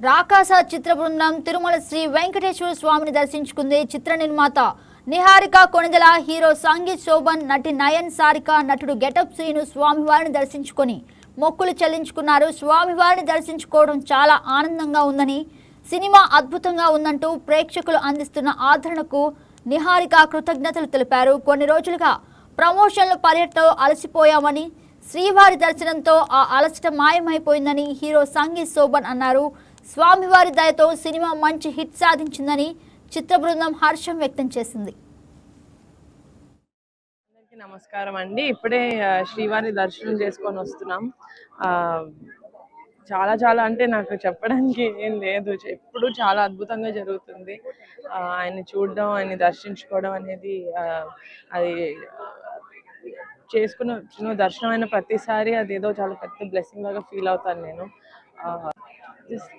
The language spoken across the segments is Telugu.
రాకాస చిత్ర బృందం తిరుమల శ్రీ వెంకటేశ్వర స్వామిని దర్శించుకుంది. చిత్ర నిర్మాత నిహారిక కొణిదెల, హీరో సంగీత్ శోభన్, నటి నయన్ సారిక, నటుడు గెటప్ శ్రీను స్వామివారిని దర్శించుకొని మొక్కులు చెల్లించుకున్నారు. స్వామివారిని దర్శించుకోవడం చాలా ఆనందంగా ఉందని, సినిమా అద్భుతంగా ఉందంటూ ప్రేక్షకులు అందిస్తున్న ఆదరణకు నిహారిక కృతజ్ఞతలు తెలిపారు. కొన్ని రోజులుగా ప్రమోషన్ల పర్యటనలో అలసిపోయామని, శ్రీవారి దర్శనంతో ఆ అలసట మాయమైపోయిందని హీరో సంగీత్ శోభన్ అన్నారు. స్వామివారి దయతో సినిమా మంచి హిట్ సాధించిందని చిత్ర బృందం హర్షం వ్యక్తం చేసింది. అందరికీ నమస్కారం అండి. ఇప్పుడే శ్రీవారి దర్శనం చేసుకొని వస్తున్నాం. చాలా చాలా అంటే నాకు చెప్పడానికి ఏం లేదు, ఎప్పుడు చాలా అద్భుతంగా జరుగుతుంది. ఆయన్ని చూడడం, ఆయన్ని దర్శించుకోవడం అనేది అది చేసుకున్న దర్శనమైన ప్రతిసారి అదేదో చాలా పెద్ద బ్లెస్సింగ్ లాగా ఫీల్ అవుతాను నేను.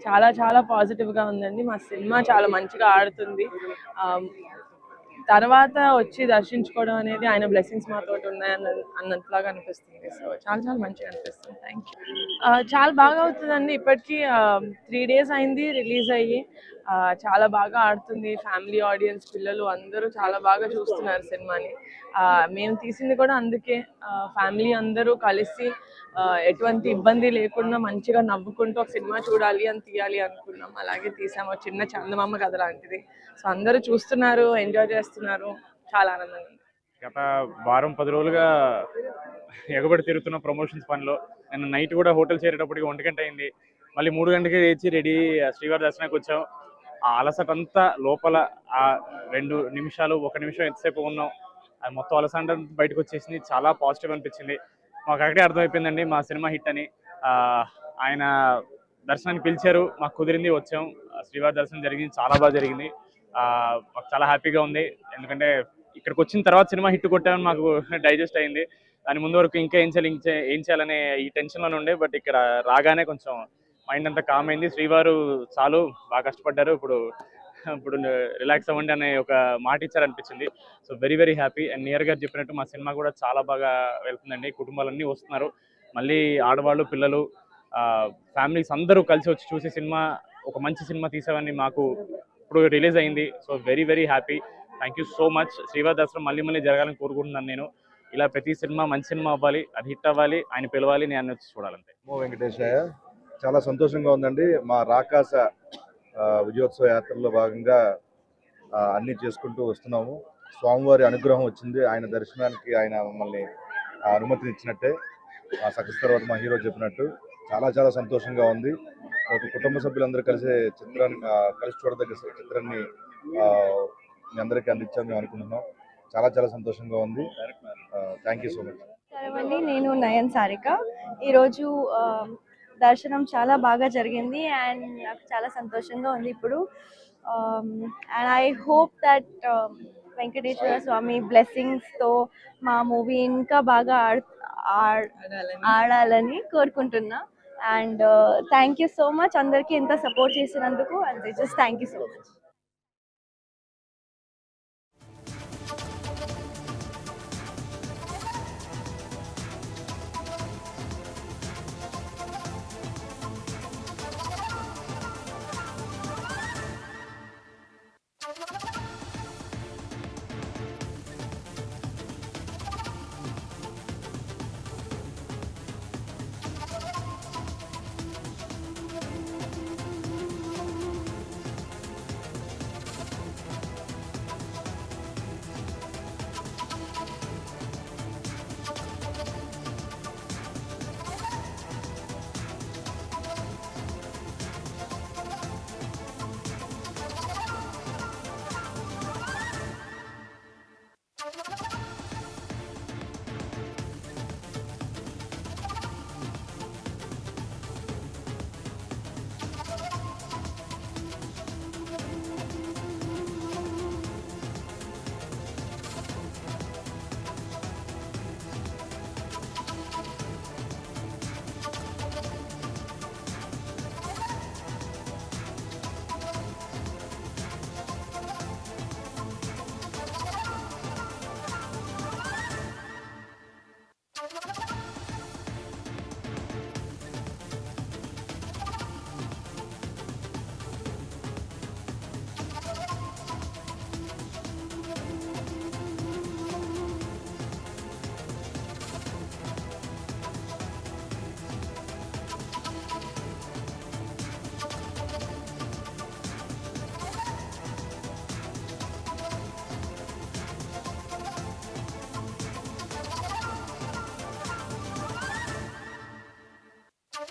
చాలా చాలా పాజిటివ్గా ఉందండి. మా సినిమా చాలా మంచిగా ఆడుతుంది. తర్వాత వచ్చి దర్శించుకోవడం అనేది ఆయన బ్లెస్సింగ్స్ మాతో అన్నట్లాగా అనిపిస్తుంది. సో చాలా చాలా మంచిగా అనిపిస్తుంది. Thank you. చాలా బాగా అవుతుందండి. ఇప్పటికీ 3 days అయింది రిలీజ్ అయ్యి. చాలా బాగా ఆడుతుంది. ఫ్యామిలీ ఆడియన్స్, పిల్లలు అందరూ చాలా బాగా చూస్తున్నారు సినిమాని. మేము తీసింది కూడా అందుకే, ఫ్యామిలీ అందరూ కలిసి ఎటువంటి ఇబ్బంది లేకుండా మంచిగా నవ్వుకుంటూ ఒక సినిమా చూడాలి అని తీయాలి అనుకున్నాం. అలాగే తీసాము. చిన్న చందమామ కథ లాంటిది. సో అందరూ చూస్తున్నారు, ఎంజాయ్ చేస్తున్నారు. చాలా ఆనందంగా ఉంది. గత వారం 10 రోజులుగా ఎగబడి తిరుగుతున్న ప్రమోషన్స్ పనిలో నేను నైట్ కూడా హోటల్ చేరేటప్పటికి 1 గంట అయింది. మళ్ళీ 3 గంటలకి లేచి రెడీ శ్రీవారి దర్శనానికి వచ్చాం. ఆ అలసట అంతా లోపల ఆ 2 నిమిషాలు 1 నిమిషం ఎంతసేపు ఉన్నాం, అది మొత్తం అలసట బయటకు వచ్చేసింది. చాలా పాజిటివ్ అనిపించింది. మాకు అక్కడే అర్థమైపోయిందండి మా సినిమా హిట్ అని. ఆయన దర్శనానికి పిలిచారు, మాకు కుదిరింది, వచ్చాం. శ్రీవారి దర్శనం జరిగింది, చాలా బాగా జరిగింది. మాకు చాలా హ్యాపీగా ఉంది. ఎందుకంటే ఇక్కడికి వచ్చిన తర్వాత సినిమా హిట్ కొట్టామని మాకు డైజెస్ట్ అయింది. దాని ముందు వరకు ఇంకా ఏం చేయాలనే ఈ టెన్షన్లోనే ఉండే. బట్ ఇక్కడ రాగానే కొంచెం మైండ్ అంతా కామ్ అయింది. శ్రీవారు చాలు, బాగా కష్టపడ్డారు, ఇప్పుడు రిలాక్స్ అవ్వండి అనే ఒక మాట ఇచ్చారనిపించింది. So very very happy. And నియర్ గారు చెప్పినట్టు మా సినిమా కూడా చాలా బాగా వెళ్తుందండి. కుటుంబాలన్నీ వస్తున్నారు. మళ్ళీ ఆడవాళ్ళు, పిల్లలు, ఫ్యామిలీస్ అందరూ కలిసి వచ్చి చూసే సినిమా, ఒక మంచి సినిమా తీసామని మాకు ఇప్పుడు రిలీజ్ అయింది. So very very happy. Thank you so much. శ్రీవారి దర్శనం మళ్ళీ మళ్ళీ జరగాలని కోరుకుంటున్నాను నేను. ఇలా ప్రతి సినిమా మంచి సినిమా అవ్వాలి, అది హిట్ అవ్వాలి, ఆయన పిలవాలి, నేను వచ్చి చూడాలంటే. వెంకటేశయ్య, చాలా సంతోషంగా ఉందండి. మా రాకాస విజయోత్సవ యాత్రలో భాగంగా అన్నీ చేసుకుంటూ వస్తున్నాము. స్వామివారి అనుగ్రహం వచ్చింది. ఆయన దర్శనానికి ఆయన మమ్మల్ని అనుమతిని ఇచ్చినట్టే. సక్సెస్ తర్వాత మా హీరో చెప్పినట్టు చాలా చాలా సంతోషంగా ఉంది. ఒక కుటుంబ సభ్యులందరూ కలిసి చూడదగ్గ చిత్రాన్ని మీ అందరికీ అందించాము మేము అనుకుంటున్నాం. చాలా చాలా సంతోషంగా ఉంది. Thank you so much. అండి, నేను నయన్ సారిక. ఈరోజు దర్శనం చాలా బాగా జరిగింది అండ్ నాకు చాలా సంతోషంగా ఉంది ఇప్పుడు. And I hope that Venkateswara Swamy బ్లెస్సింగ్స్తో మా మూవీ ఇంకా బాగా ఆడాలని కోరుకుంటున్నా. And thank you so much అందరికీ ఇంత సపోర్ట్ చేసినందుకు. And just thank you so much.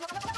Telugu